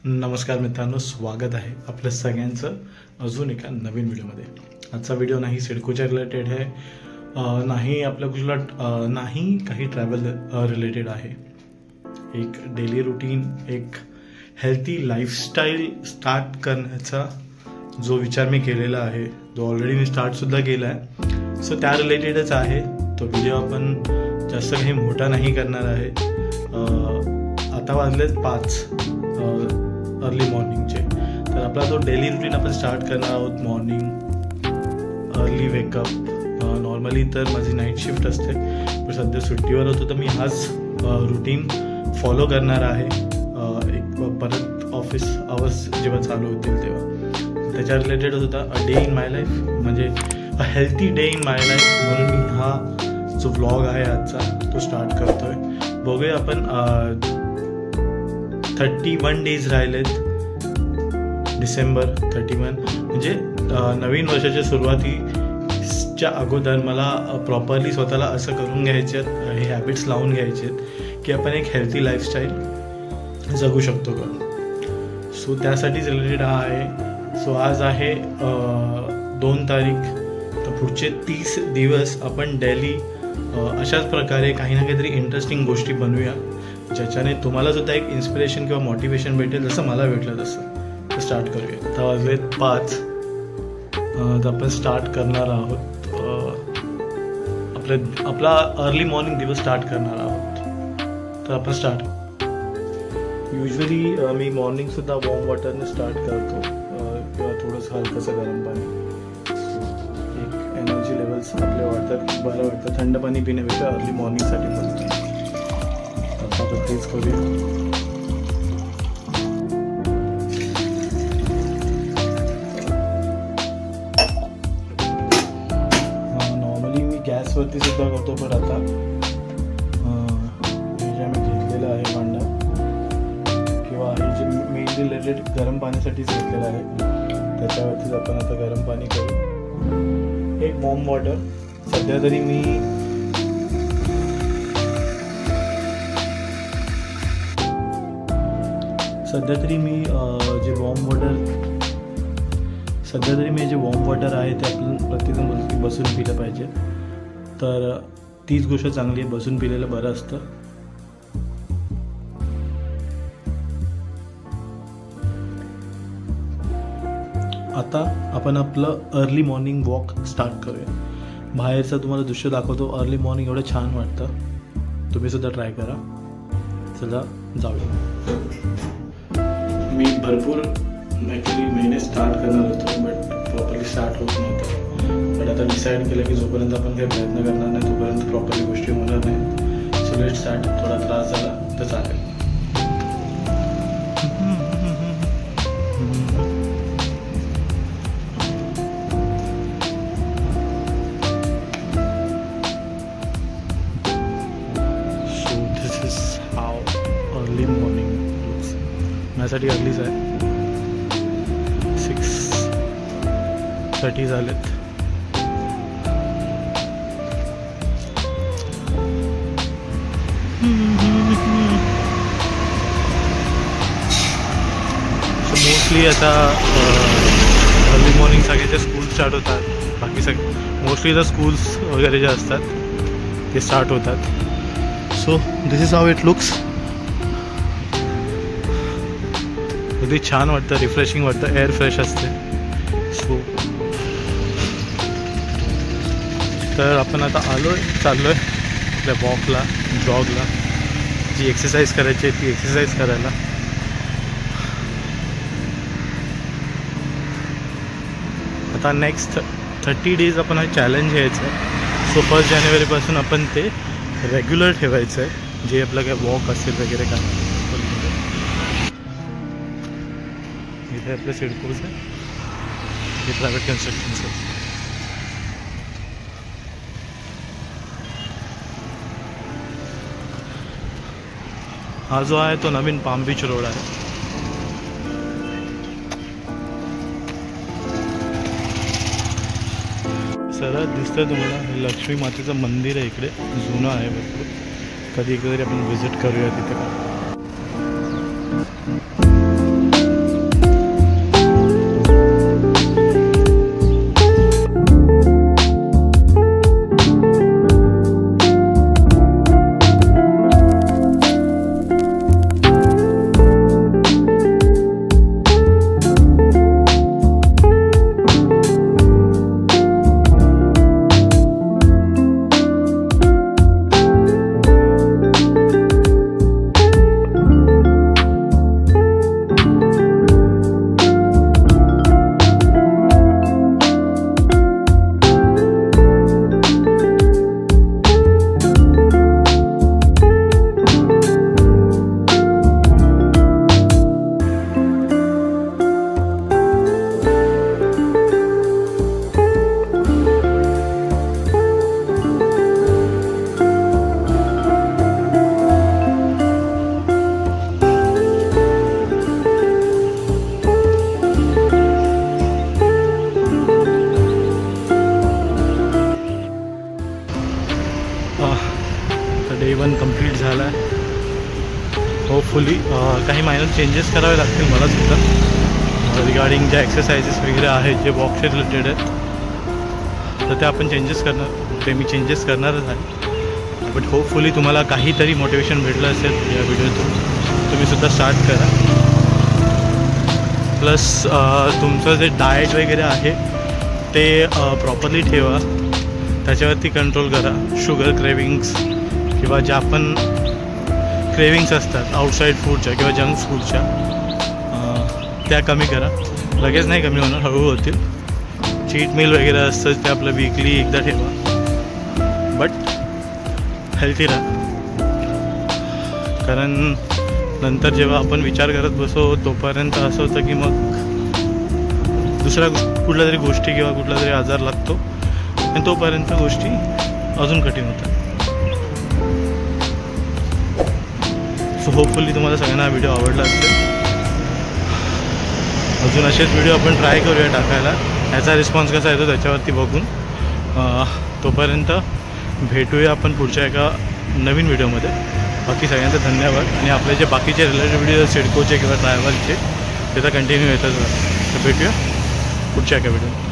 नमस्कार मित्रांनो, स्वागत आहे आपल्या सगळ्यांचं अजून एका नवीन व्हिडिओमध्ये। आजचा व्हिडिओ नाही सिडकोच्या रिलेटेड आहे, नाही आपल्या कुठला नाही काही ट्रॅव्हल रिलेटेड आहे। एक डेली रूटीन, एक हेल्थी लाईफस्टाईल स्टार्ट करण्याचा जो विचार मी केलेला आहे, जो ऑलरेडी मी स्टार्टसुद्धा केला आहे, सो त्या रिलेटेडच आहे। तो व्हिडिओ आपण जास्त काही मोठा नाही करणार आहे। आता वाजलेत 5 अर्ली मॉर्निंगचे, तर आपला जो डेली रूटीन आपण स्टार्ट करणार आहोत। मॉर्निंग अर्ली वेकअप, नॉर्मली तर माझी नाईट शिफ्ट असते, पण सध्या सुट्टीवर होतो तर मी हाच रूटीन फॉलो करणार आहे। एक परत ऑफिस आवर्स जेव्हा चालू होतील तेव्हा त्याच्या रिलेटेड होता a day in my life, म्हणजे a healthy day in my life, म्हणून मी हा जो व्लॉग आहे आजचा तो स्टार्ट करतोय। बघूया आपण 31 डेज राहिलेत, डिसेंबर 31, म्हणजे नवीन वर्षाच्या सुरुवातीच्या अगोदर मला प्रॉपरली स्वतःला असं करून घ्यायचे आहेत, हे हॅबिट्स लावून घ्यायचे आहेत की आपण एक हेल्थी लाईफस्टाईल जगू शकतो का। सो त्यासाठीच रिलेटेड हा आहे। सो आज आहे 2 तारीख, तर पुढचे 30 दिवस आपण डेली अशाच प्रकारे काही ना काहीतरी इंटरेस्टिंग गोष्टी बनवूया, ज्याच्याने तुम्हाला सुद्धा एक इन्स्पिरेशन किंवा मोटिवेशन भेटेल, जसं मला भेटलं तसं। स्टार्ट करूया। आता वाजलेत 5, तर आपण स्टार्ट करणार आहोत आपला अर्ली मॉर्निंग दिवस स्टार्ट करणार आहोत। तर आपण स्टार्ट, युजली मी मॉर्निंगसुद्धा वॉर्म वॉटरने स्टार्ट करतो किंवा थोडंसं हलकंसं गरम पाणी, एक एनर्जी लेवल्स आपले वाटतात, बरं वाटतं। थंड पाणी पिण्यापेक्षा अर्ली मॉर्निंगसाठी बोलतो, आता तेच करूया। नॉर्मली मी गॅसवरती सुद्धा करतो, पण आता हे जे आम्ही घेतलेलं आहे भांडा किंवा हे जे मेन रिलेटेड गरम पाण्यासाठीच घेतलेलं आहे, त्याच्यावरतीच आपण आता गरम पाणी करू। एक वॉर्म वॉटर, सध्या तरी मी जे वॉर्म वॉटर आहे ते आपण प्रत्येकजण बोलतो की बसून पिलं पाहिजे, तर तीच गोष्ट चांगली आहे, बसून पिलेलं बरं असतं। आता आपण आपलं अर्ली मॉर्निंग वॉक स्टार्ट करूया। बाहेरचं तुम्हाला दृश्य दाखवतो, अर्ली मॉर्निंग एवढं छान वाटतं, तुम्ही सुद्धा ट्राय करा। चला जाऊया। मी भरपूर ॲक्च्युली महिने स्टार्ट करणार होतो, बट प्रॉपरली स्टार्ट होत नव्हतं। बट आता डिसाईड केलं की जोपर्यंत आपण काही प्रयत्न करणार नाही तोपर्यंत प्रॉपरली गोष्टी होणार नाही। So let start. थोडा त्रास झाला तर चालेल। So this is how early morning looks. माझ्यासाठी अर्लीच आहे, 6:30 झालेत। मोस्टली आता अर्ली मॉर्निंग सगळ्याचे स्कूल स्टार्ट होतात, बाकी मोस्टली तर स्कूल्स वगैरे जे असतात ते स्टार्ट होतात। So this is how it looks. अगदी छान वाटतं, रिफ्रेशिंग वाटतं, एअर फ्रेश असते। सो तर आपण आता चाललो आहे आपल्या वॉकला, जॉगला, जी एक्सरसाइज करायची आहे ती एक्सरसाइज करायला। आता नेक्स्ट 30 डेज आपण हा चॅलेंज घ्यायचं आहे। सो 1 जानेवारीपासून आपण ते रेग्युलर ठेवायचं आहे, जे आपलं काय वॉक असेल वगैरे काय। इथे आपलं सिडकोच आहे, हे प्रायव्हेट कन्स्ट्रक्शनचं आहे। हा जो आहे तो नवीन पाम बीच रोड आहे। सरळ दिसतंय तुम्हाला, हे लक्ष्मी मातेचं मंदिर आहे, इकडे जुनं आहे भरपूर, कधी कधी आपण व्हिजिट करूया तिथे। होपफुली काही मायनर चेंजेस करावे लागतील मला सुद्धा रिगार्डिंग ज्या एक्सरसाइजेस वगैरे आहेत जे वॉकचे रिलेटेड आहेत तर ते आपण चेंजेस करणार, ते मी चेंजेस करणारच आहे. बट होपफुली तुम्हाला काहीतरी मोटिवेशन भेटलं असेल या व्हिडिओतून, तुम्ही सुद्धा स्टार्ट करा. प्लस तुमचं जे डाएट वगैरे आहे ते प्रॉपरली ठेवा, त्याच्यावरती कंट्रोल करा. शुगर क्रेविंग्स किंवा ज्या आपण क्रेविंग्स असतात आउटसाईड फूडच्या किंवा जंक फूडच्या त्या कमी करा. लगेच नाही कमी होणार, हळूहळू होतील. चीट मील वगैरे असतं ते आपलं वीकली एकदा ठेवा, बट हेल्थी राहा. कारण नंतर जेव्हा आपण विचार करत बसो तोपर्यंत असं होतं की मग दुसऱ्या कुठल्या तरी गोष्टी किंवा कुठला तरी आजार लागतो आणि तोपर्यंत गोष्टी अजून कठीण होतात. सो होपफुली तुम्हाला सगळ्यांना व्हिडिओ आवडला असेल. अजून असेच व्हिडिओ आपण ट्राय करूया टाकायला, ह्याचा रिस्पॉन्स कसा येतो त्याच्यावरती बघून. तोपर्यंत भेटूया आपण पुढच्या एका नवीन व्हिडिओमध्ये. बाकी सगळ्यांचा धन्यवाद. आणि आपले जे बाकीचे रिलेटेड व्हिडिओ सिडकोचे किंवा ट्रॅव्हलचे ते तर कंटिन्यू येतच राहतात. तर भेटूया पुढच्या एका व्हिडिओ.